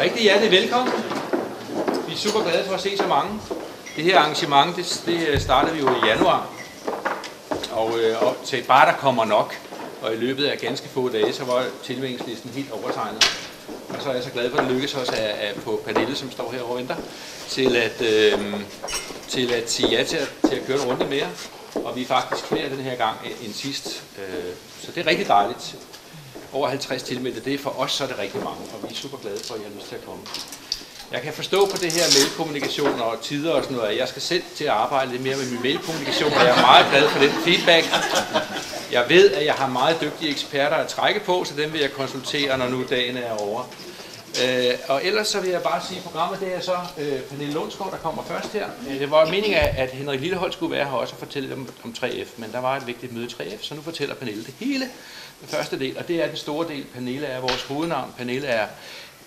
Rigtig hjertelig velkommen. Vi er super glade for at se så mange. Det her arrangement, det startede vi jo i januar. Og til bare der kommer nok. Og i løbet af ganske få dage, så var tilmeldingslisten helt overtegnet. Og så er jeg så glad for, at det lykkedes os at få Pernille, som står herovre og venter, til at sige ja til at køre en runde mere. Og vi er faktisk flere den her gang end sidst. Så det er rigtig dejligt. Over 50 tilmeldte, det er for os, så er det rigtig mange. Og vi er super glade for, at I har lyst til at komme. Jeg kan forstå på det her mailkommunikation og tider og sådan noget, at jeg skal selv til at arbejde lidt mere med min mailkommunikation, og jeg er meget glad for den feedback. Jeg ved, at jeg har meget dygtige eksperter at trække på, så dem vil jeg konsultere, når nu dagen er over. Og ellers så vil jeg bare sige, at programmet det er så Pernille Lundsgaard, der kommer først her. Det var meningen, at Henrik Lillehold skulle være her også og fortælle om 3F, men der var et vigtigt møde i 3F, så nu fortæller Pernille det hele, den første del, og det er den store del. Pernille er vores hovednavn. Pernille er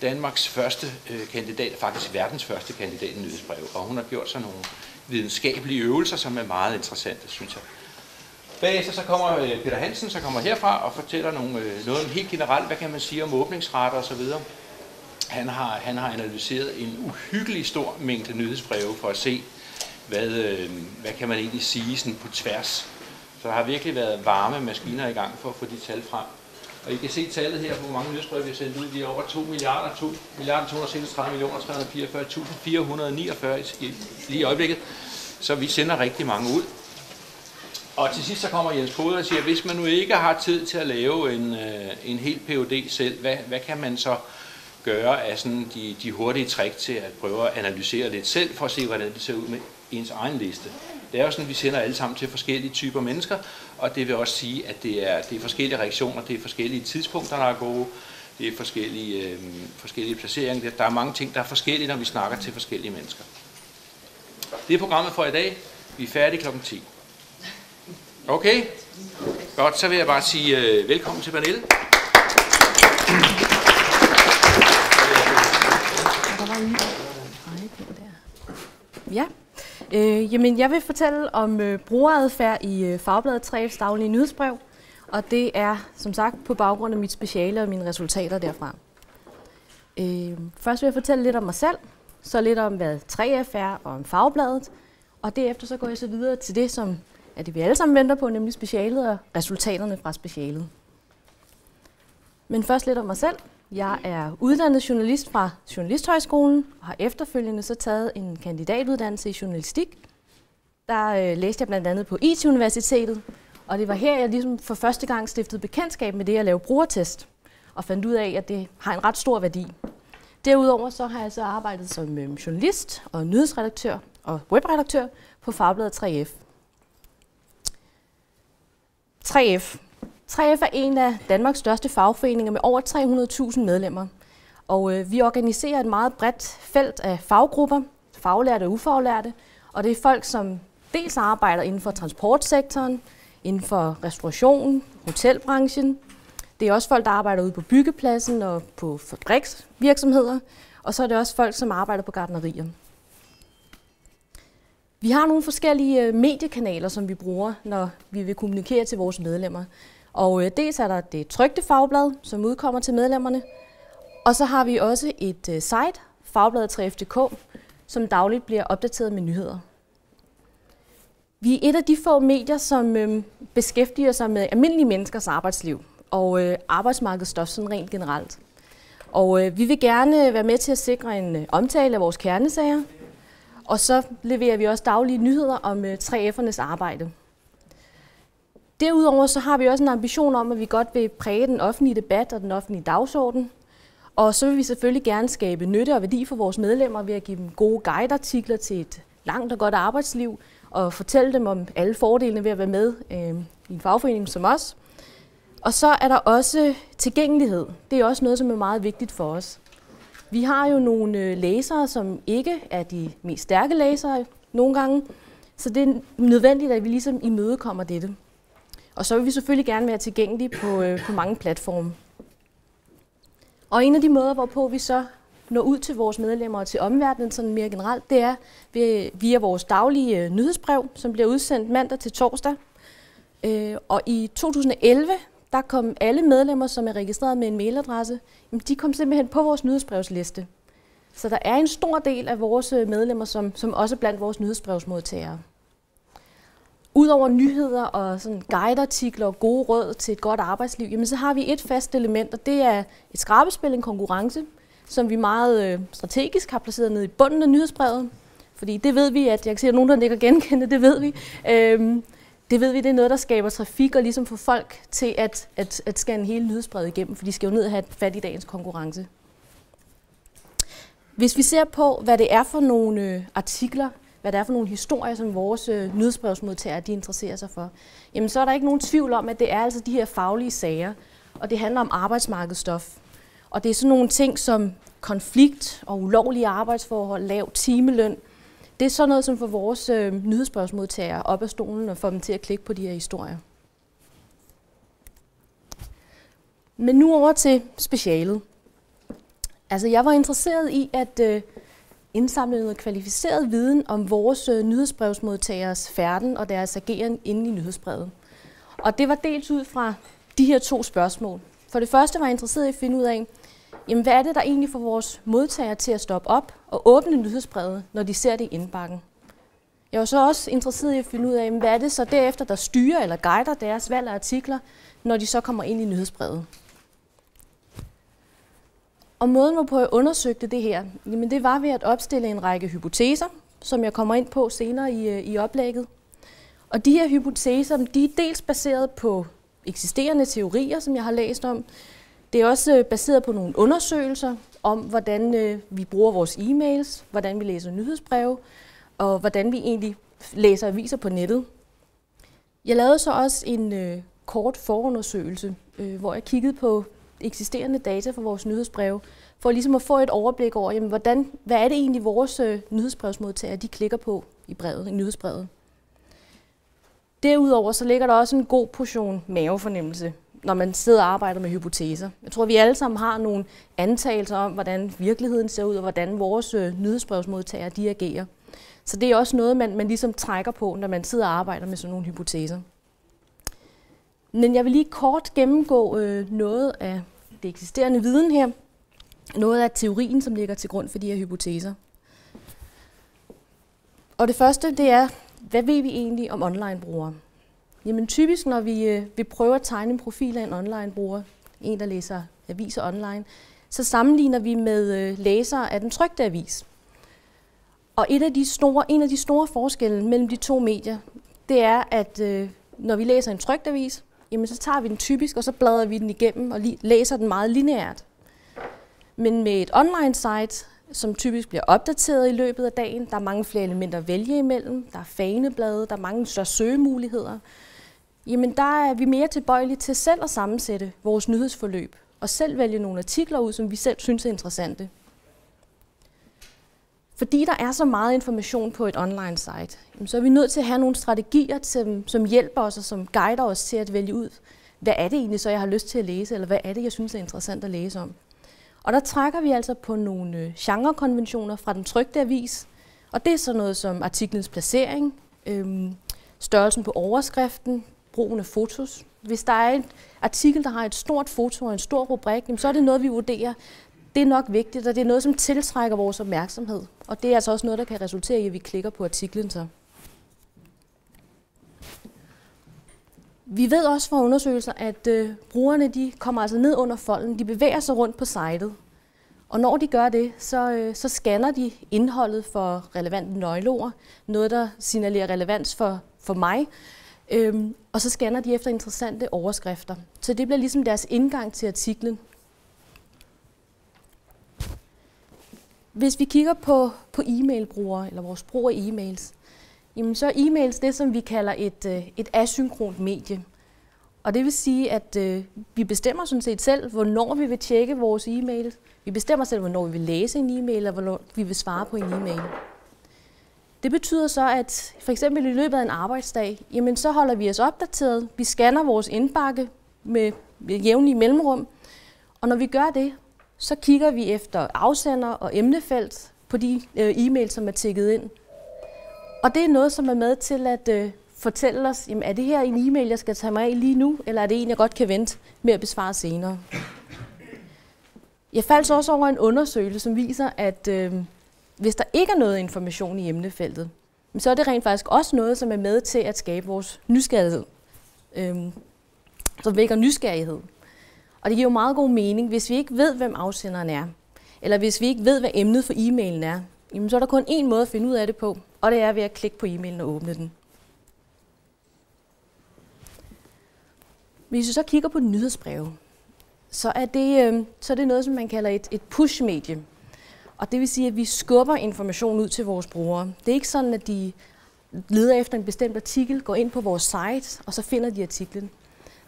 Danmarks første kandidat, faktisk verdens første kandidat i nyhedsbrev, og hun har gjort sådan nogle videnskabelige øvelser, som er meget interessante, synes jeg. Bagefter så kommer Peter Hansen, så kommer herfra og fortæller noget om helt generelt, hvad kan man sige om åbningsretter og så videre. Han har analyseret en uhyggelig stor mængde nyhedsbreve for at se, hvad kan man egentlig sige sådan på tværs. Så der har virkelig været varme maskiner i gang for at få de tal frem. Og I kan se tallet her på, hvor mange nyhedsbreve vi har sendt ud. Vi er over 2.236.344.449 lige i øjeblikket. Så vi sender rigtig mange ud. Og til sidst så kommer Jens Poder og siger, at hvis man nu ikke har tid til at lave en hel PhD selv, hvad kan man så gøre af sådan de hurtige trick til at prøve at analysere lidt selv, for at se, hvordan det ser ud med ens egen liste. Det er jo sådan, at vi sender alle sammen til forskellige typer mennesker, og det vil også sige, at det er forskellige reaktioner, det er forskellige tidspunkter, der er gode, det er forskellige placeringer. Der er mange ting, der er forskellige, når vi snakker til forskellige mennesker. Det er programmet for i dag. Vi er færdige kl. 10. Okay? Godt, så vil jeg bare sige velkommen til Pernille. Ja, jamen jeg vil fortælle om brugeradfærd i Fagbladet 3F's daglige nyhedsbrev, og det er som sagt på baggrund af mit speciale og mine resultater derfra. Først vil jeg fortælle lidt om mig selv, så lidt om hvad 3F er og om Fagbladet, og derefter så går jeg så videre til det, som er det vi alle sammen venter på, nemlig specialet og resultaterne fra specialet. Men først lidt om mig selv. Jeg er uddannet journalist fra Journalisthøjskolen og har efterfølgende så taget en kandidatuddannelse i journalistik. Der læste jeg blandt andet på IT-universitetet, og det var her, jeg ligesom for første gang stiftede bekendtskab med det at lave brugertest, og fandt ud af, at det har en ret stor værdi. Derudover så har jeg så arbejdet som journalist og nyhedsredaktør og webredaktør på Fagbladet 3F. 3F er en af Danmarks største fagforeninger med over 300.000 medlemmer. Og vi organiserer et meget bredt felt af faggrupper, faglærte og ufaglærte. Og det er folk, som dels arbejder inden for transportsektoren, inden for restauration, hotelbranchen. Det er også folk, der arbejder ude på byggepladsen og på fabriksvirksomheder. Og så er det også folk, som arbejder på gartnerier. Vi har nogle forskellige mediekanaler, som vi bruger, når vi vil kommunikere til vores medlemmer. Og dels er der det trykte fagblad, som udkommer til medlemmerne. Og så har vi også et site, fagbladet3f.dk, som dagligt bliver opdateret med nyheder. Vi er et af de få medier, som beskæftiger sig med almindelige menneskers arbejdsliv og arbejdsmarkedsstof sådan rent generelt. Og vi vil gerne være med til at sikre en omtale af vores kernesager. Og så leverer vi også daglige nyheder om 3F'ernes arbejde. Derudover så har vi også en ambition om, at vi godt vil præge den offentlige debat og den offentlige dagsorden. Og så vil vi selvfølgelig gerne skabe nytte og værdi for vores medlemmer ved at give dem gode guideartikler til et langt og godt arbejdsliv og fortælle dem om alle fordelene ved at være med i en fagforening som os. Og så er der også tilgængelighed. Det er også noget, som er meget vigtigt for os. Vi har jo nogle læsere, som ikke er de mest stærke læsere nogle gange, så det er nødvendigt, at vi ligesom imødekommer dette. Og så vil vi selvfølgelig gerne være tilgængelige på mange platforme. Og en af de måder, hvorpå vi så når ud til vores medlemmer og til omverdenen sådan mere generelt, det er via vores daglige nyhedsbrev, som bliver udsendt mandag til torsdag. Og i 2011, der kom alle medlemmer, som er registreret med en mailadresse, de kom simpelthen på vores nyhedsbrevsliste. Så der er en stor del af vores medlemmer, som også er blandt vores nyhedsbrevsmodtagere. Udover nyheder og sådan guideartikler og gode råd til et godt arbejdsliv, jamen så har vi et fast element, og det er et skrabespil, en konkurrence, som vi meget strategisk har placeret ned i bunden af nyhedsbrevet. Fordi det ved vi, at jeg kan se, at nogen, der ikke kan genkende det, ved vi. Det er noget, der skaber trafik og ligesom får folk til at scanne hele nyhedsbrevet igennem, for de skal jo ned og have fat i dagens konkurrence. Hvis vi ser på, hvad det er for nogle artikler, hvad det er for nogle historier, som vores nyhedsbrevsmodtagere de interesserer sig for, jamen så er der ikke nogen tvivl om, at det er altså de her faglige sager, og det handler om arbejdsmarkedsstof. Og det er sådan nogle ting som konflikt og ulovlige arbejdsforhold, lav timeløn. Det er sådan noget, som får vores nyhedsbrevsmodtagere op af stolen og får dem til at klikke på de her historier. Men nu over til specialet. Altså, jeg var interesseret i at indsamle noget kvalificeret viden om vores nyhedsbrevsmodtageres færden og deres ageren inde i nyhedsbrevet. Og det var dels ud fra de her 2 spørgsmål. For det første var jeg interesseret i at finde ud af, jamen, hvad er det, der egentlig får vores modtagere til at stoppe op og åbne nyhedsbrevet, når de ser det i indbakken. Jeg var så også interesseret i at finde ud af, hvad er det så derefter, der styrer eller guider deres valg af artikler, når de så kommer ind i nyhedsbrevet. Og måden, hvorpå jeg undersøgte det her, jamen det var ved at opstille en række hypoteser, som jeg kommer ind på senere i oplægget. Og de her hypoteser, de er dels baseret på eksisterende teorier, som jeg har læst om. Det er også baseret på nogle undersøgelser om, hvordan vi bruger vores e-mails, hvordan vi læser nyhedsbreve, og hvordan vi egentlig læser aviser på nettet. Jeg lavede så også en kort forundersøgelse, hvor jeg kiggede på eksisterende data for vores nyhedsbreve, for ligesom at få et overblik over, jamen, hvad er det egentlig, vores nyhedsbrevsmodtagere de klikker på i nyhedsbrevet. Derudover så ligger der også en god portion mavefornemmelse, når man sidder og arbejder med hypoteser. Jeg tror, vi alle sammen har nogle antagelser om, hvordan virkeligheden ser ud, og hvordan vores nyhedsbrevsmodtagere de agerer. Så det er også noget, man ligesom trækker på, når man sidder og arbejder med sådan nogle hypoteser. Men jeg vil lige kort gennemgå noget af det eksisterende viden her. Noget af teorien, som ligger til grund for de her hypoteser. Og det første, det er, hvad ved vi egentlig om online-brugere? Jamen typisk, når vi prøver at tegne en profil af en online-bruger, en der læser aviser online, så sammenligner vi med læsere af den trykte avis. Og en af de store forskelle mellem de 2 medier, det er, at når vi læser en trykt avis, jamen så tager vi den typisk, og så bladrer vi den igennem og læser den meget lineært. Men med et online-site, som typisk bliver opdateret i løbet af dagen, der er mange flere elementer at vælge imellem, der er faneblade, der er mange større søgemuligheder, jamen der er vi mere tilbøjelige til selv at sammensætte vores nyhedsforløb, og selv vælge nogle artikler ud, som vi selv synes er interessante. Fordi der er så meget information på et online-site, så er vi nødt til at have nogle strategier, som hjælper os og som guider os til at vælge ud, hvad er det egentlig så, jeg har lyst til at læse, eller hvad er det, jeg synes er interessant at læse om. Og der trækker vi altså på nogle genrekonventioner fra den trykte avis, og det er sådan noget som artiklens placering, størrelsen på overskriften, brugen af fotos. Hvis der er en artikel, der har et stort foto og en stor rubrik, så er det noget, vi vurderer. Det er nok vigtigt, og det er noget, som tiltrækker vores opmærksomhed. Og det er altså også noget, der kan resultere i, at vi klikker på artiklen så. Vi ved også fra undersøgelser, at brugerne de kommer altså ned under folden. De bevæger sig rundt på sitet. Og når de gør det, så scanner de indholdet for relevante nøgleord. Noget, der signalerer relevans for mig. Og så scanner de efter interessante overskrifter. Så det bliver ligesom deres indgang til artiklen. Hvis vi kigger på e-mailbrugere, eller vores brug af e-mails, jamen så er e-mails det, som vi kalder et asynkront medie. Og det vil sige, at vi bestemmer sådan set selv, hvornår vi vil tjekke vores e-mail. Vi bestemmer selv, hvornår vi vil læse en e-mail, og hvornår vi vil svare på en e-mail. Det betyder så, at for eksempel i løbet af en arbejdsdag, jamen så holder vi os opdateret. Vi scanner vores indbakke med jævnlige mellemrum. Og når vi gør det, så kigger vi efter afsender og emnefelt på de e-mails, som er tikket ind. Og det er noget, som er med til at fortælle os, jamen, er det her en e-mail, jeg skal tage mig af lige nu, eller er det en, jeg godt kan vente med at besvare senere? Jeg faldt så også over en undersøgelse, som viser, at hvis der ikke er noget information i emnefeltet, så er det rent faktisk også noget, som er med til at skabe vores nysgerrighed. Som vækker nysgerrighed. Og det giver jo meget god mening, hvis vi ikke ved, hvem afsenderen er, eller hvis vi ikke ved, hvad emnet for e-mailen er, jamen så er der kun én måde at finde ud af det på, og det er ved at klikke på e-mailen og åbne den. Hvis vi så kigger på nyhedsbreve, så er det noget, som man kalder et push-medie. Og det vil sige, at vi skubber information ud til vores brugere. Det er ikke sådan, at de leder efter en bestemt artikel, går ind på vores site, og så finder de artiklen.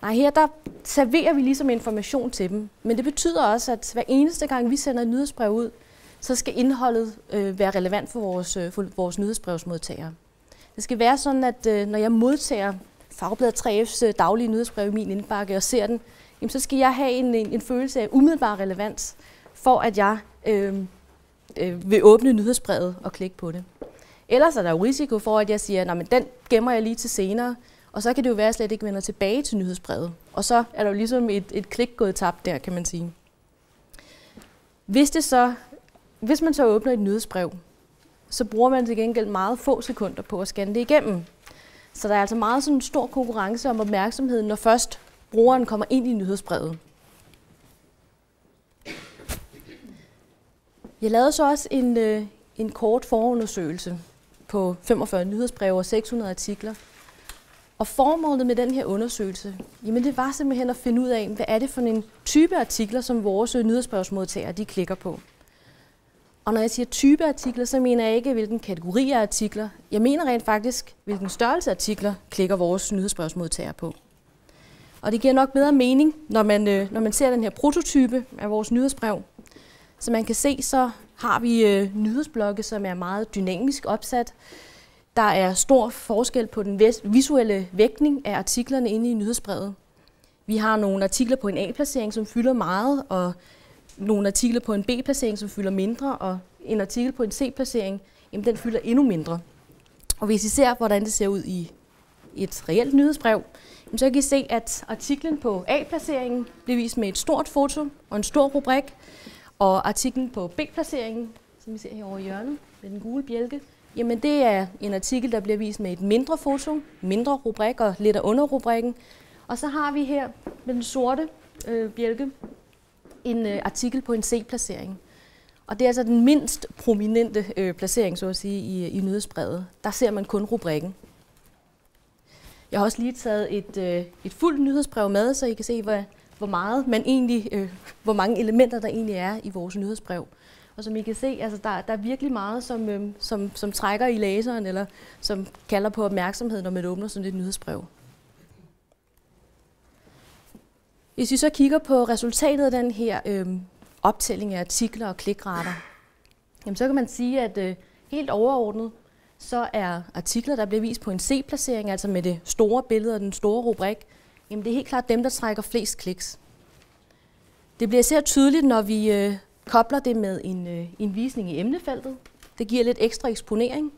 Nej, her der serverer vi ligesom information til dem. Men det betyder også, at hver eneste gang, vi sender et nyhedsbrev ud, så skal indholdet være relevant for vores nyhedsbrevsmodtagere. Det skal være sådan, at når jeg modtager Fagbladet 3F's daglige nyhedsbrev i min indbakke og ser den, jamen, så skal jeg have en følelse af umiddelbar relevans, for at jeg vil åbne nyhedsbrevet og klikke på det. Ellers er der jo risiko for, at jeg siger, at den gemmer jeg lige til senere, og så kan det jo være, at jeg slet ikke vender tilbage til nyhedsbrevet. Og så er der jo ligesom et klik gået tabt der, kan man sige. Hvis man så åbner et nyhedsbrev, så bruger man til gengæld meget få sekunder på at scanne det igennem. Så der er altså meget sådan en stor konkurrence om opmærksomheden, når først brugeren kommer ind i nyhedsbrevet. Jeg lavede så også en kort forundersøgelse på 45 nyhedsbreve og 600 artikler. Og formålet med den her undersøgelse, jamen det var simpelthen at finde ud af, hvad er det for en type artikler, som vores nyhedsbrevsmodtagere de klikker på. Og når jeg siger type artikler, så mener jeg ikke, hvilken kategori af artikler. Jeg mener rent faktisk, hvilken størrelse artikler klikker vores nyhedsbrevsmodtagere på. Og det giver nok bedre mening, når man ser den her prototype af vores nyhedsbrev. Så man kan se, så har vi nyhedsblokke, som er meget dynamisk opsat. Der er stor forskel på den visuelle vægtning af artiklerne inde i nyhedsbrevet. Vi har nogle artikler på en A-placering, som fylder meget, og nogle artikler på en B-placering, som fylder mindre, og en artikel på en C-placering, jamen den fylder endnu mindre. Og hvis I ser, hvordan det ser ud i et reelt nyhedsbrev, så kan I se, at artiklen på A-placeringen bliver vist med et stort foto og en stor rubrik, og artiklen på B-placeringen, som vi ser herovre i hjørnet med den gule bjælke, jamen det er en artikel, der bliver vist med et mindre foto, mindre rubrik og lidt af underrubrikken. Og så har vi her med den sorte bjælke en artikel på en C-placering. Og det er altså den mindst prominente placering, så at sige, i nyhedsbrevet. Der ser man kun rubrikken. Jeg har også lige taget et fuldt nyhedsbrev med, så I kan se, hvor mange elementer der egentlig er i vores nyhedsbrev. Og som I kan se, altså der er virkelig meget, som trækker i læseren, eller som kalder på opmærksomhed, når man åbner sådan et nyhedsbrev. Hvis vi så kigger på resultatet af den her optælling af artikler og klikrater, jamen så kan man sige, at helt overordnet, så er artikler, der bliver vist på en C-placering, altså med det store billede og den store rubrik, jamen det er helt klart dem, der trækker flest kliks. Det bliver især tydeligt, når vi kobler det med en visning i emnefeltet. Det giver lidt ekstra eksponering.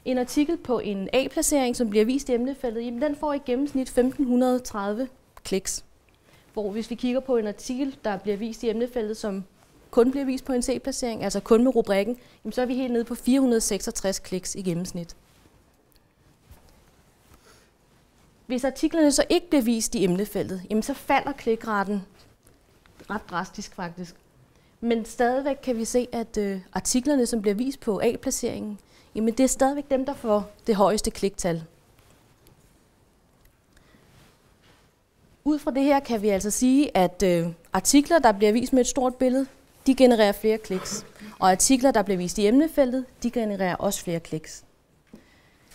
En artikel på en A-placering, som bliver vist i emnefeltet, jamen den får i gennemsnit 1530 kliks. Hvor hvis vi kigger på en artikel, der bliver vist i emnefeltet, som kun bliver vist på en C-placering, altså kun med rubrikken, jamen så er vi helt nede på 466 kliks i gennemsnit. Hvis artiklerne så ikke bliver vist i emnefeltet, jamen så falder klikraten ret drastisk faktisk. Men stadigvæk kan vi se, at artiklerne, som bliver vist på A-placeringen, jamen det er stadigvæk dem, der får det højeste kliktal. Ud fra det her kan vi altså sige, at artikler, der bliver vist med et stort billede, de genererer flere kliks. Og artikler, der bliver vist i emnefeltet, de genererer også flere kliks.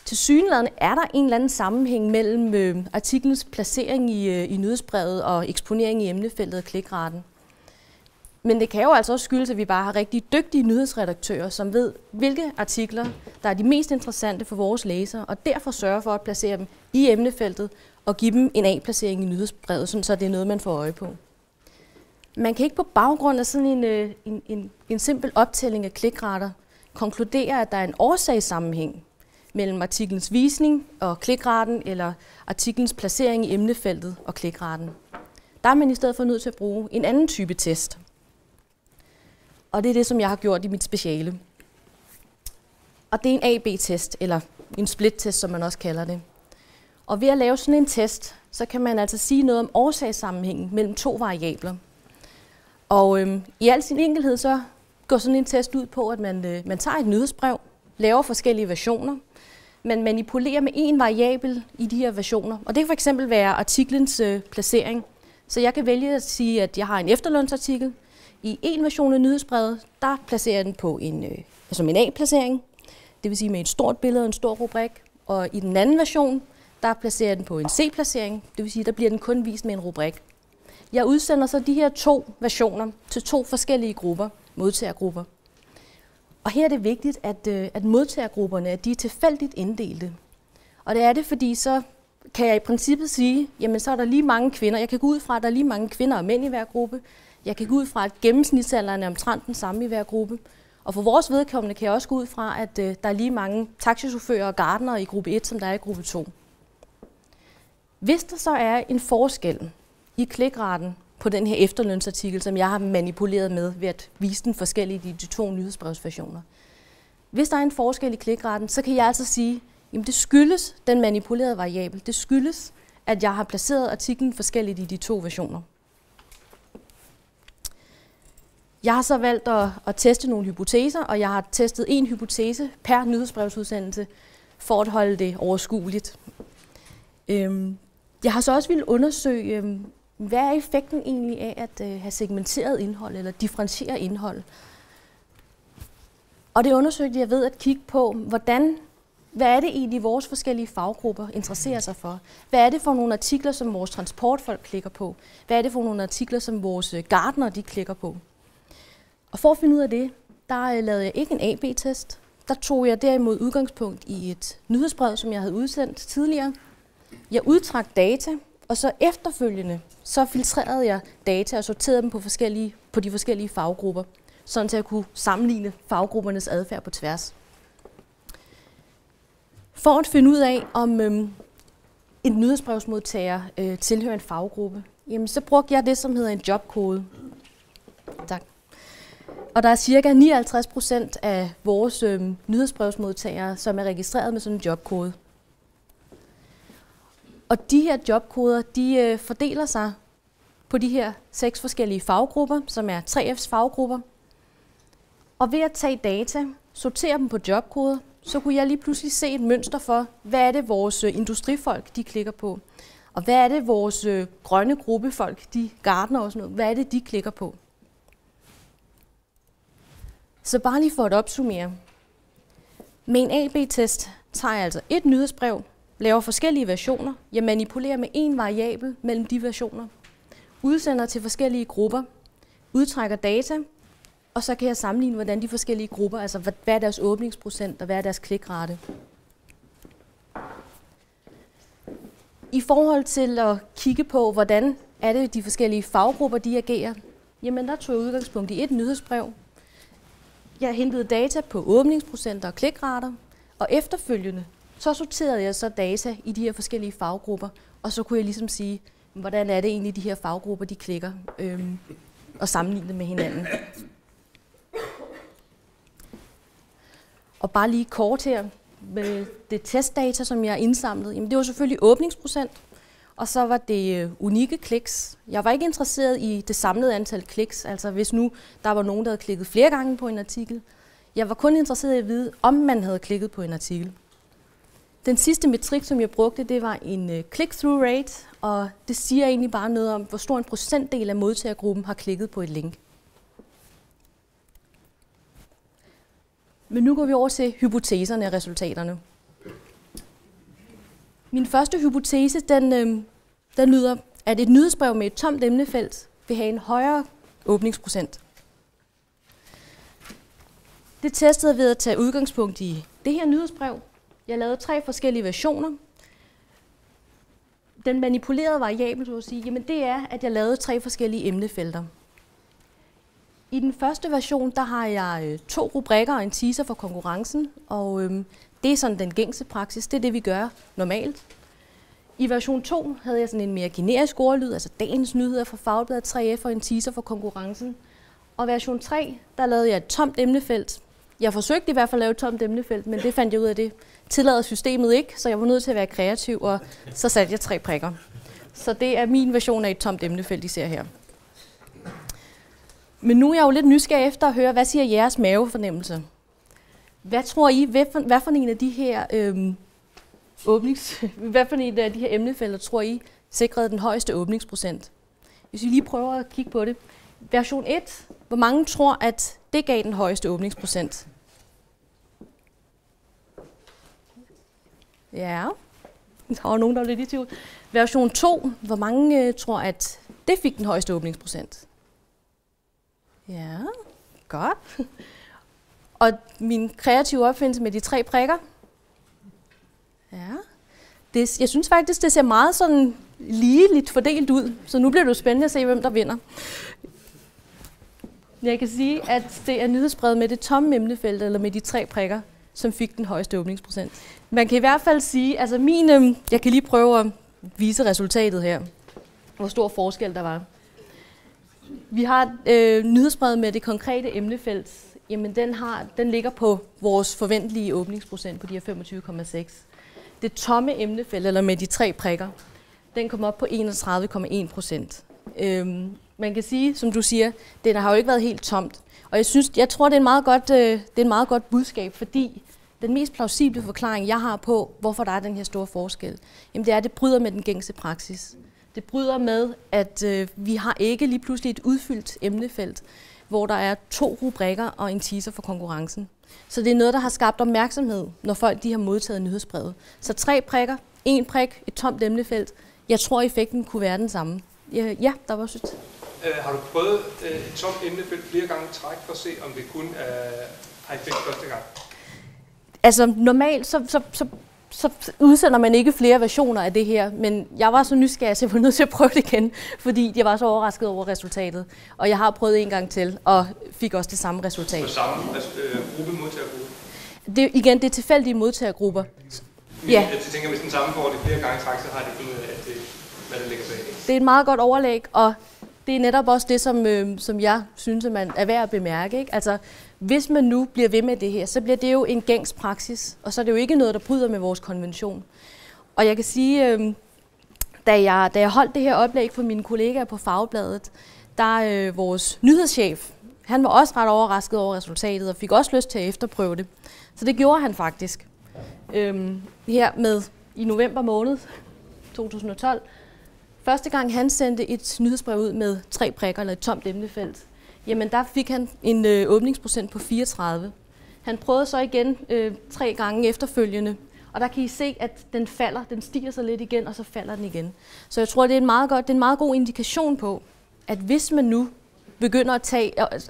Tilsyneladende er der en eller anden sammenhæng mellem artiklens placering i nyhedsbrevet og eksponering i emnefeltet og klikraten. Men det kan jo altså også skyldes, at vi bare har rigtig dygtige nyhedsredaktører, som ved, hvilke artikler, der er de mest interessante for vores læsere, og derfor sørger for at placere dem i emnefeltet og give dem en A-placering i nyhedsbrevet, så det er noget, man får øje på. Man kan ikke på baggrund af sådan en simpel optælling af klikrater konkludere, at der er en årsagssammenhæng mellem artiklens visning og klikraten, eller artiklens placering i emnefeltet og klikraten. Der er man i stedet for nødt til at bruge en anden type test. Og det er det, som jeg har gjort i mit speciale. Og det er en AB-test, eller en split-test, som man også kalder det. Og ved at lave sådan en test, så kan man altså sige noget om årsagssammenhængen mellem to variabler. Og i al sin enkelhed så går sådan en test ud på, at man tager et nyhedsbrev, laver forskellige versioner, man manipulerer med en variabel i de her versioner. Og det kan fx være artiklens placering. Så jeg kan vælge at sige, at jeg har en efterlønsartikel. I en version af nyhedsbrevet, der placerer jeg den på en A-placering, det vil sige med et stort billede og en stor rubrik. Og i den anden version, der placerer jeg den på en C-placering, det vil sige, der bliver den kun vist med en rubrik. Jeg udsender så de her to versioner til to forskellige grupper, modtagergrupper. Og her er det vigtigt, at modtagergrupperne de er tilfældigt inddelte. Og det er det, fordi så kan jeg i princippet sige, jamen så er der lige mange kvinder. Jeg kan gå ud fra, at der er lige mange kvinder og mænd i hver gruppe. Jeg kan gå ud fra, at gennemsnitsalderen er omtrent den samme i hver gruppe. Og for vores vedkommende kan jeg også gå ud fra, at der er lige mange taxichauffører og gartnere i gruppe 1, som der er i gruppe 2. Hvis der så er en forskel i klikraten på den her efterlønsartikel, som jeg har manipuleret med ved at vise den forskellige i de to nyhedsbrevsversioner. Hvis der er en forskel i klikraten, så kan jeg altså sige, at det skyldes den manipulerede variabel. Det skyldes, at jeg har placeret artiklen forskelligt i de to versioner. Jeg har så valgt at teste nogle hypoteser, og jeg har testet en hypotese per nyhedsbrevsudsendelse for at holde det overskueligt. Jeg har så også ville undersøge, hvad er effekten egentlig af at have segmenteret indhold eller differentiere indhold. Og det undersøgte jeg ved at kigge på, hvad er det egentlig vores forskellige faggrupper interesserer sig for? Hvad er det for nogle artikler, som vores transportfolk klikker på? Hvad er det for nogle artikler, som vores gartnere de klikker på? Og for at finde ud af det, der lavede jeg ikke en AB-test. Der tog jeg derimod udgangspunkt i et nyhedsbrev, som jeg havde udsendt tidligere. Jeg udtrak data, og så efterfølgende så filtrerede jeg data og sorterede dem på de forskellige faggrupper, sådan til at kunne sammenligne faggruppernes adfærd på tværs. For at finde ud af, om en nyhedsbrevsmodtager tilhører en faggruppe, jamen, så brugte jeg det, som hedder en jobkode. Tak. Og der er ca. 59% af vores nyhedsbrevsmodtagere, som er registreret med sådan en jobkode. Og de her jobkoder, de fordeler sig på de her 6 forskellige faggrupper, som er 3F's faggrupper. Og ved at tage data, sortere dem på jobkoder, så kunne jeg lige pludselig se et mønster for, hvad er det vores industrifolk, de klikker på. Og hvad er det vores grønne gruppefolk, de gartner og sådan noget, hvad er det, de klikker på. Så bare lige for at opsummere. Med en AB-test tager jeg altså et nyhedsbrev, laver forskellige versioner, jeg manipulerer med en variabel mellem de versioner, udsender til forskellige grupper, udtrækker data, og så kan jeg sammenligne, hvordan de forskellige grupper, altså hvad er deres åbningsprocent og hvad er deres klikrate. I forhold til at kigge på, hvordan er det de forskellige faggrupper, de agerer, jamen der tog jeg udgangspunkt i et nyhedsbrev. Jeg hentede data på åbningsprocenter og klikrater, og efterfølgende så sorterede jeg så data i de her forskellige faggrupper, og så kunne jeg ligesom sige, hvordan er det egentlig, de her faggrupper, de klikker, og sammenligne dem med hinanden. Og bare lige kort her, med det testdata, som jeg indsamlede, jamen det var selvfølgelig åbningsprocent, og så var det unikke kliks. Jeg var ikke interesseret i det samlede antal kliks, altså hvis nu der var nogen, der havde klikket flere gange på en artikel. Jeg var kun interesseret i at vide, om man havde klikket på en artikel. Den sidste metrik, som jeg brugte, det var en click-through rate, og det siger egentlig bare noget om, hvor stor en procentdel af modtagergruppen har klikket på et link. Men nu går vi over til hypoteserne og resultaterne. Min første hypotese, den lyder, at et nyhedsbrev med et tomt emnefelt vil have en højere åbningsprocent. Det testede jeg ved at tage udgangspunkt i det her nyhedsbrev. Jeg lavede 3 forskellige versioner. Den manipulerede variabel, så at sige, jamen det er, at jeg lavede 3 forskellige emnefelter. I den første version, der har jeg 2 rubrikker og en teaser for konkurrencen, og det er sådan den gængse praksis, det er det, vi gør normalt. I version 2 havde jeg sådan en mere generisk ordlyd, altså dagens nyheder fra Fagbladet 3F og en teaser for konkurrencen. Og version 3, der lavede jeg et tomt emnefelt. Jeg forsøgte i hvert fald at lave et tomt emnefelt, men det fandt jeg ud af, det tillader systemet ikke, så jeg var nødt til at være kreativ, og så satte jeg 3 prikker. Så det er min version af et tomt emnefelt, I ser her. Men nu er jeg jo lidt nysgerrig efter at høre, hvad siger jeres mavefornemmelse? Hvad tror I, hvad for en af de her hvad for en af de her emnefelter tror I sikrede den højeste åbningsprocent? Hvis vi lige prøver at kigge på det. Version 1, hvor mange tror, at det gav den højeste åbningsprocent? Ja, der var nogen, der var lidt i tvivl. Version 2, hvor mange tror, at det fik den højeste åbningsprocent? Ja, godt. Og min kreative opfindelse med de 3 prikker? Ja. Jeg synes faktisk, det ser meget sådan ligeligt fordelt ud, så nu bliver det jo spændende at se, hvem der vinder. Jeg kan sige, at det er nyhedsbrevet med det tomme emnefelt, eller med de 3 prikker, som fik den højeste åbningsprocent. Man kan i hvert fald sige, altså jeg kan lige prøve at vise resultatet her, hvor stor forskel der var. Vi har nyhedsbrevet med det konkrete emnefelt. Jamen den ligger på vores forventelige åbningsprocent på de her 25,6. Det tomme emnefelt, eller med de 3 prikker, den kom op på 31,1%. Man kan sige, som du siger, den har jo ikke været helt tomt. Og jeg tror, det er et meget godt budskab, fordi den mest plausible forklaring, jeg har på, hvorfor der er den her store forskel, jamen det er, at det bryder med den gængse praksis. Det bryder med, at vi har ikke lige pludselig et udfyldt emnefelt, hvor der er 2 rubrikker og en teaser for konkurrencen. Så det er noget, der har skabt opmærksomhed, når folk de har modtaget nyhedsbrevet. Så 3 prikker, 1 prik, et tomt emnefelt. Jeg tror, effekten kunne være den samme. Ja, der var sødt. Har du prøvet et tomt emnefelt flere gange i træk for at se, om det kun har effekt første gang? Altså normalt, så udsender man ikke flere versioner af det her, men jeg var så nysgerrig, så jeg var nødt til at prøve det igen, fordi jeg var så overrasket over resultatet. Og jeg har prøvet en gang til, og fik også det samme resultat. Så samme modtagergruppe? Det er tilfældige modtagergrupper. Ja. Jeg tænker, hvis den samme får det flere gange i træk, så har de fundet ud af, hvad der ligger bag. Det er et meget godt overlæg, og det er netop også det, som jeg synes, at man er værd at bemærke. Ikke? Altså, hvis man nu bliver ved med det her, så bliver det jo en gængs praksis, og så er det jo ikke noget, der bryder med vores konvention. Og jeg kan sige, da jeg holdt det her oplæg for mine kollegaer på Fagbladet, der vores nyhedschef, han var også ret overrasket over resultatet, og fik også lyst til at efterprøve det. Så det gjorde han faktisk. I november måned 2012, første gang han sendte et nyhedsbrev ud med 3 prikker eller et tomt emnefelt, jamen der fik han en åbningsprocent på 34. Han prøvede så igen 3 gange efterfølgende, og der kan I se, at den falder, den stiger så lidt igen, og så falder den igen. Så jeg tror, det er en meget god indikation på, at hvis man nu begynder at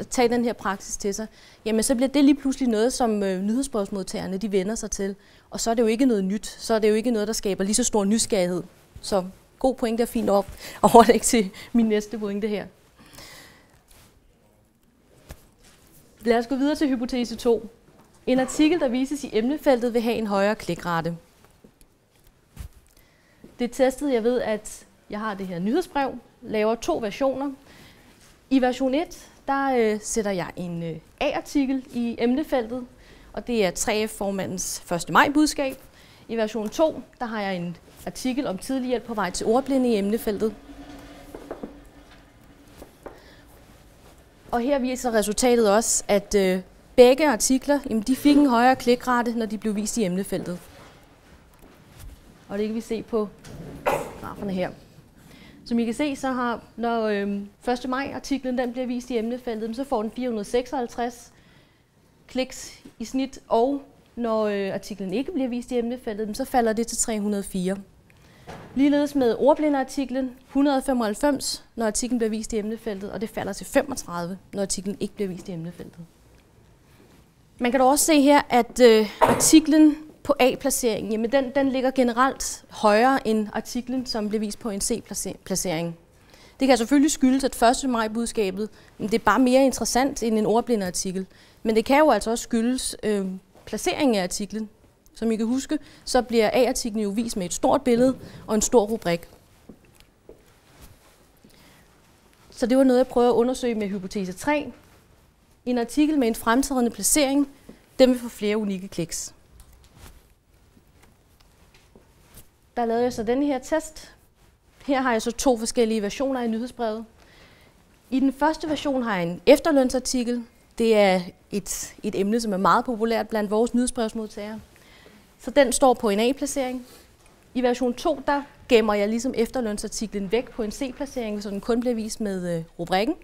tage den her praksis til sig, jamen så bliver det lige pludselig noget, som nyhedsbrevsmodtagerne de vender sig til. Og så er det jo ikke noget nyt, så er det jo ikke noget, der skaber lige så stor nysgerrighed. Så god pointe og fint overlæg til min næste pointe her. Lad os gå videre til hypotese 2. En artikel, der vises i emnefeltet, vil have en højere klikrate. Det er testet, jeg ved, at jeg har det her nyhedsbrev, laver 2 versioner. I version 1, der sætter jeg en A-artikel i emnefeltet, og det er 3F-formandens 1. maj-budskab. I version 2, der har jeg en artikel om tidlig hjælp på vej til ordblinde i emnefeltet. Og her viser resultatet også, at begge artikler de fik en højere klikrate, når de blev vist i emnefeltet. Og det kan vi se på graferne her. Som I kan se, så har, når 1. maj-artiklen den bliver vist i emnefeltet, så får den 456 kliks i snit, og når artiklen ikke bliver vist i emnefeltet, så falder det til 304. Ligeledes med ordblindeartiklen 195, når artiklen bliver vist i emnefeltet, og det falder til 35, når artiklen ikke bliver vist i emnefeltet. Man kan dog også se her, at artiklen på A-placeringen, jamen den ligger generelt højere end artiklen, som bliver vist på en C-placering. Det kan selvfølgelig skyldes, at 1. maj-budskabet det er bare mere interessant end en ordblindeartikel. Men det kan jo altså også skyldes placeringen af artiklen. Som I kan huske, så bliver A-artiklen jo vist med et stort billede og en stor rubrik. Så det var noget, jeg prøvede at undersøge med hypotese 3. En artikel med en fremtrædende placering, den vil få flere unikke kliks. Der lavede jeg så denne her test. Her har jeg så 2 forskellige versioner af nyhedsbrevet. I den første version har jeg en efterlønsartikel. Det er et emne, som er meget populært blandt vores nyhedsbrevsmodtagere. Så den står på en A-placering. I version 2, der gemmer jeg ligesom efterlønsartiklen væk på en C-placering, så den kun bliver vist med rubrikken.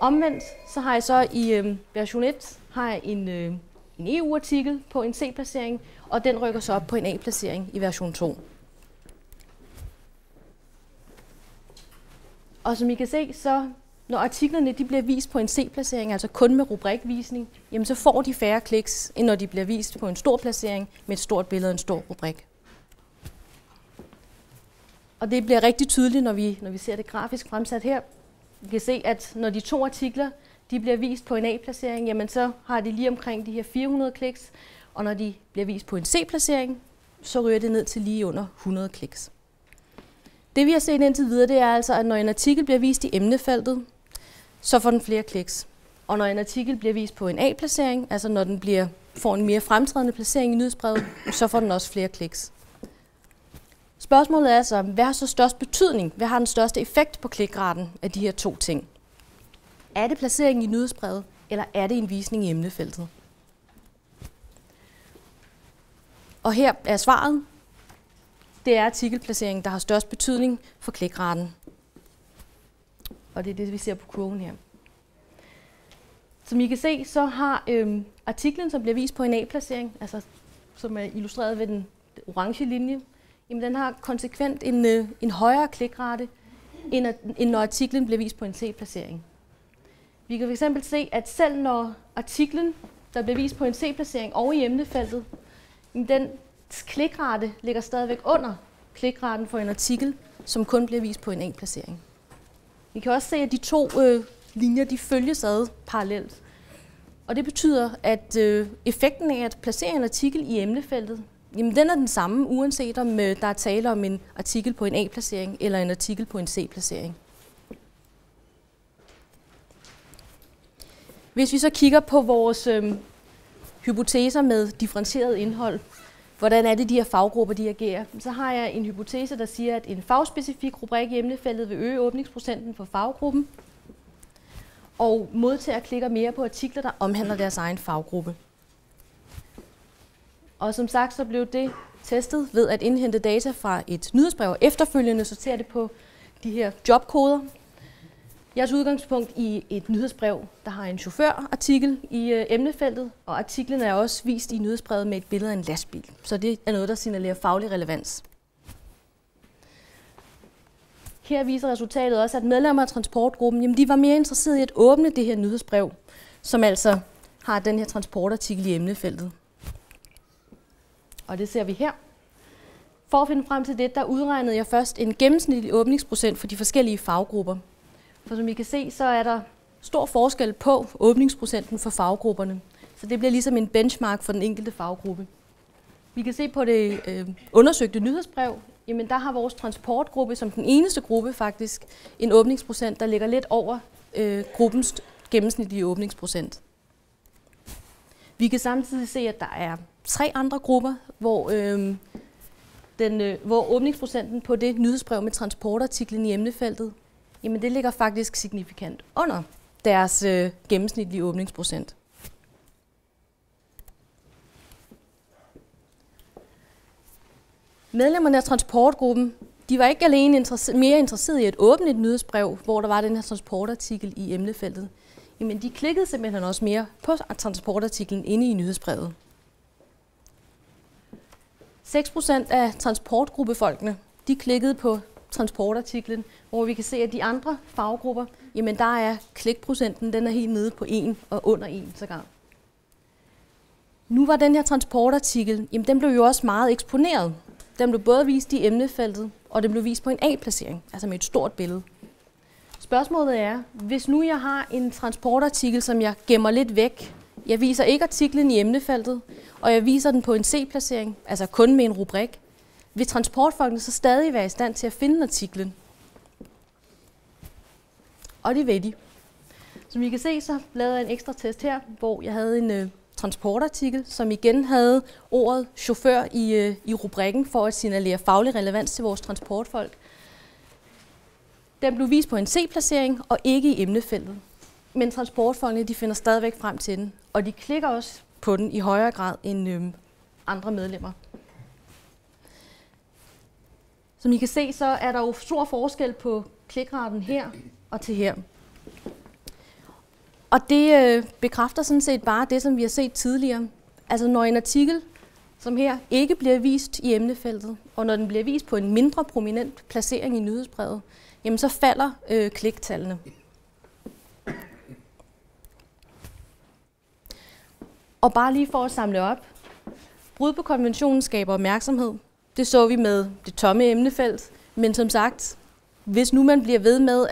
Omvendt, så har jeg så i version 1 har jeg en EU-artikel på en C-placering, og den rykker så op på en A-placering i version 2. Og som I kan se, så når artiklerne de bliver vist på en C-placering, altså kun med rubrikvisning, jamen så får de færre kliks, end når de bliver vist på en stor placering med et stort billede og en stor rubrik. Og det bliver rigtig tydeligt, når vi ser det grafisk fremsat her. Vi kan se, at når de 2 artikler de bliver vist på en A-placering, jamen så har de lige omkring de her 400 kliks, og når de bliver vist på en C-placering, så ryger det ned til lige under 100 kliks. Det vi har set indtil videre, det er altså, at når en artikel bliver vist i emnefeltet, så får den flere kliks. Og når en artikel bliver vist på en A-placering, altså når den får en mere fremtrædende placering i nyhedsbrevet, så får den også flere kliks. Spørgsmålet er så, hvad har så størst betydning? Hvad har den største effekt på klikraten af de her 2 ting? Er det placeringen i nyhedsbrevet, eller er det en visning i emnefeltet? Og her er svaret. Det er artikelplaceringen, der har størst betydning for klikraten. Og det er det, vi ser på kurven her. Som I kan se, så har artiklen, som bliver vist på en A-placering, altså som er illustreret ved den orange linje, jamen den har konsekvent en højere klikrate, end når artiklen bliver vist på en C-placering. Vi kan fx se, at selv når artiklen, der bliver vist på en C-placering over i emnefeltet, den klikrate ligger stadigvæk under klikraten for en artikel, som kun bliver vist på en A-placering. Vi kan også se, at de 2 linjer de følges ad parallelt. Og det betyder, at effekten af at placere en artikel i emnefeltet, jamen den er den samme, uanset om der er tale om en artikel på en A-placering eller en artikel på en C-placering. Hvis vi så kigger på vores hypoteser med differentieret indhold, hvordan er det, de her faggrupper de agerer, så har jeg en hypotese, der siger, at en fagspecifik rubrik i emnefeltet vil øge åbningsprocenten for faggruppen, og modtager klikker mere på artikler, der omhandler deres egen faggruppe. Og som sagt, så blev det testet ved at indhente data fra et nyhedsbrev og efterfølgende sortere det på de her jobkoder. Jeg har udgangspunkt i et nyhedsbrev, der har en chaufførartikel i emnefeltet, og artiklen er også vist i nyhedsbrevet med et billede af en lastbil. Så det er noget, der signalerer faglig relevans. Her viser resultatet også, at medlemmer af transportgruppen, jamen de var mere interesserede i at åbne det her nyhedsbrev, som altså har den her transportartikel i emnefeltet. Og det ser vi her. For at finde frem til det, der udregnede jeg først en gennemsnitlig åbningsprocent for de forskellige faggrupper. For som I kan se, så er der stor forskel på åbningsprocenten for faggrupperne. Så det bliver ligesom en benchmark for den enkelte faggruppe. Vi kan se på det undersøgte nyhedsbrev, jamen der har vores transportgruppe som den eneste gruppe faktisk en åbningsprocent, der ligger lidt over gruppens gennemsnitlige åbningsprocent. Vi kan samtidig se, at der er 3 andre grupper, hvor åbningsprocenten på det nyhedsbrev med transportartiklen i emnefeltet, jamen det ligger faktisk signifikant under deres gennemsnitlige åbningsprocent. Medlemmerne af transportgruppen, de var ikke alene mere interesserede i at åbne et nyhedsbrev, hvor der var den her transportartikel i emnefeltet. Jamen de klikkede simpelthen også mere på transportartiklen inde i nyhedsbrevet. 6% af transportgruppefolkene, de klikkede på transportartiklen, hvor vi kan se, at de andre faggrupper, jamen der er klikprocenten, den er helt nede på 1 og under 1 sågar. Nu var den her transportartikel, jamen den blev jo også meget eksponeret. Den blev både vist i emnefeltet, og den blev vist på en A-placering, altså med et stort billede. Spørgsmålet er, hvis nu jeg har en transportartikel, som jeg gemmer lidt væk, jeg viser ikke artiklen i emnefeltet, og jeg viser den på en C-placering, altså kun med en rubrik, vil transportfolkene så stadig være i stand til at finde artiklen? Og det vil de. Som I kan se, så lavede jeg en ekstra test her, hvor jeg havde en transportartikel, som igen havde ordet chauffør i rubrikken for at signalere faglig relevans til vores transportfolk. Den blev vist på en C-placering og ikke i emnefeltet. Men transportfolkene de finder stadigvæk frem til den, og de klikker også på den i højere grad end andre medlemmer. Som I kan se, så er der jo stor forskel på klikraten her og til her. Og det bekræfter sådan set bare det, som vi har set tidligere. Altså når en artikel, som her, ikke bliver vist i emnefeltet, og når den bliver vist på en mindre prominent placering i nyhedsbrevet, jamen så falder kliktallene. Og bare lige for at samle op. Brud på konventionen skaber opmærksomhed. Det så vi med det tomme emnefelt. Men som sagt, hvis nu man bliver ved med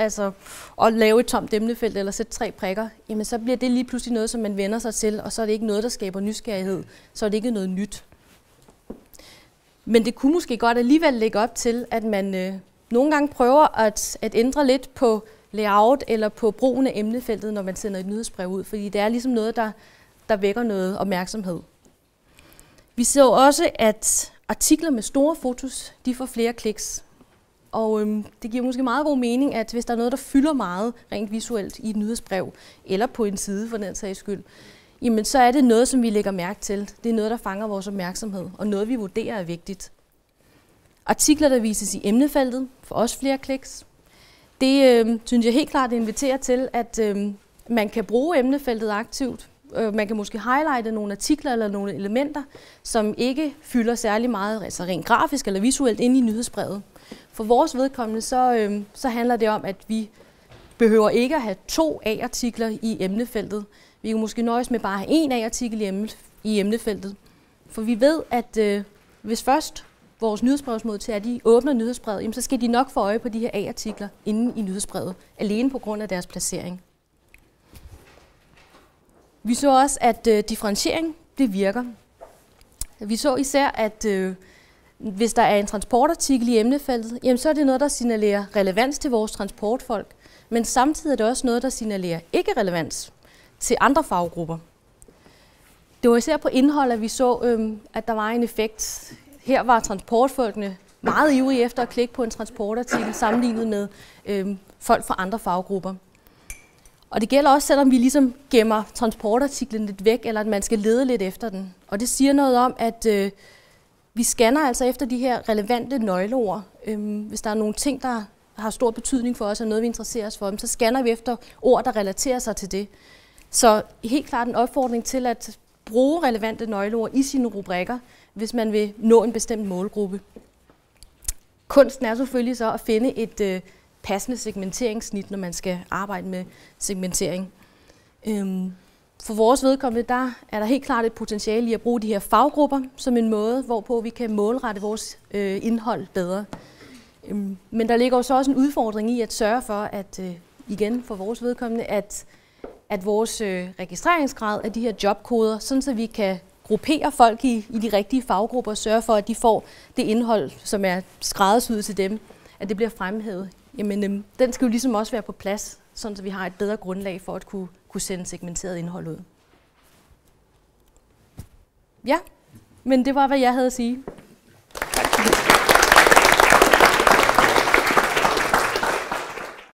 at lave et tomt emnefelt eller sætte 3 prikker, jamen så bliver det lige pludselig noget, som man vender sig til, og så er det ikke noget, der skaber nysgerrighed. Så er det ikke noget nyt. Men det kunne måske godt alligevel lægge op til, at man nogle gange prøver at ændre lidt på layout eller på brugen af emnefeltet, når man sender et nyhedsbrev ud. Fordi det er ligesom noget, der vækker noget opmærksomhed. Vi så også, at artikler med store fotos, de får flere kliks. Og det giver måske meget god mening, at hvis der er noget, der fylder meget rent visuelt i et nyhedsbrev, eller på en side for den sags skyld, jamen så er det noget, som vi lægger mærke til. Det er noget, der fanger vores opmærksomhed, og noget, vi vurderer er vigtigt. Artikler, der vises i emnefeltet, får også flere kliks. Det synes jeg helt klart inviterer til, at man kan bruge emnefeltet aktivt. Man kan måske highlighte nogle artikler eller nogle elementer, som ikke fylder særlig meget, altså rent grafisk eller visuelt, inde i nyhedsbrevet. For vores vedkommende, så handler det om, at vi behøver ikke at have 2 A-artikler i emnefeltet. Vi kan måske nøjes med bare at have 1 A-artikel i emnefeltet. For vi ved, at hvis først vores nyhedsbrevsmodtagere de åbner nyhedsbrevet, jamen, så skal de nok få øje på de her A-artikler inde i nyhedsbrevet, alene på grund af deres placering. Vi så også, at differentiering det virker. Vi så især, at hvis der er en transportartikel i emnefeltet, jamen, så er det noget, der signalerer relevans til vores transportfolk, men samtidig er det også noget, der signalerer ikke-relevans til andre faggrupper. Det var især på indhold, at vi så, at der var en effekt. Her var transportfolkene meget ivrige efter at klikke på en transportartikel, sammenlignet med folk fra andre faggrupper. Og det gælder også, selvom vi ligesom gemmer transportartiklen lidt væk, eller at man skal lede lidt efter den. Og det siger noget om, at vi scanner altså efter de her relevante nøgleord. Hvis der er nogle ting, der har stor betydning for os, og noget, vi interesserer os for, så scanner vi efter ord, der relaterer sig til det. Så helt klart en opfordring til at bruge relevante nøgleord i sine rubrikker, hvis man vil nå en bestemt målgruppe. Kunsten er selvfølgelig så at finde et passende segmenteringssnit, når man skal arbejde med segmentering. For vores vedkommende, der er der helt klart et potentiale i at bruge de her faggrupper som en måde, hvorpå vi kan målrette vores indhold bedre. Men der ligger så også en udfordring i at sørge for, at igen for vores vedkommende, at vores registreringsgrad af de her jobkoder, sådan så vi kan gruppere folk i de rigtige faggrupper og sørge for, at de får det indhold, som er skræddersyet til dem, at det bliver fremhævet. Jamen, den skal jo ligesom også være på plads, sådan så vi har et bedre grundlag for at kunne sende segmenteret indhold ud. Ja, men det var, hvad jeg havde at sige.